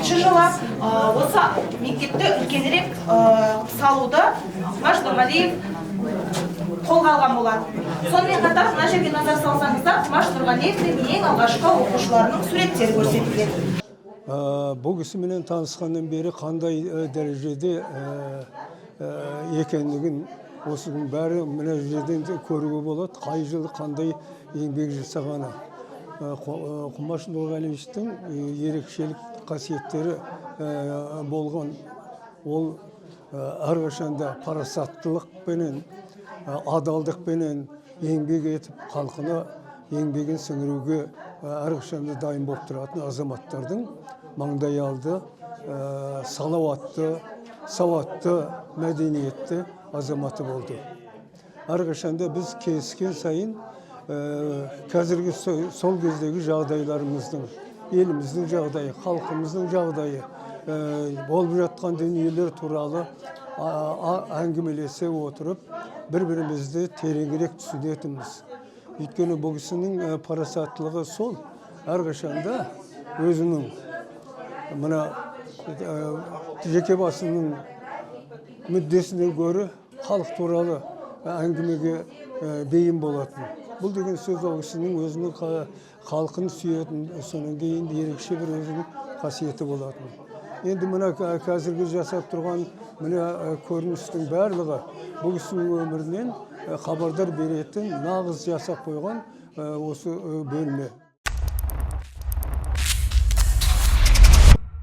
жылы осы мектепті үлкенірек салуды Құмаш Нұрғалиев қолға алған болады. Сонымен қатар мына жерге назар салсаңыздар, Құмаш Нұрғалиевтің ең алғашқы оқушыларының суреттері көрсетілген. Бұл кісіменен танысқаннан бері қандай дәрежеде екендігін осының бәрі мына жерден көруге болады, қай жылы қандай еңбек жасағаны. Құмаш Нұрғалиевтің ерекшелік қасиеттері болған. Ол әрқашанда парасаттылықпенен, адалдықпенен еңбек етіп, халқына еңбегін сіңіруге әрқашанда дайын болып тұратын азаматтардың маңдайалды, салауатты, сауатты, мәдениетті азаматы болды. Әрқашанда біз кездескен сайын қазіргі сол кездегі жағдайларымыздың, еліміздің жағдайы, халқымыздың жағдайы, болып жатқан дүниелер туралы әңгімелесе отырып, бір-бірімізді тереңірек түсінетінбіз. Өйткені бұл кісінің парасаттылығы сол, әрқашанда өзінің мына жеке басының мүддесінен гөрі халық туралы әңгімеге бейім болатын. Бұл деген сөз ол кісінің өзінің халқын сүйетін, содан кейін ерекше бір өзінің қасиеті болатын. Енді мына қазіргі жасап тұрған мына көріністің барлығы бұл кісінің өмірінен хабардар беретін, нағыз жасап қойған осы бөлме.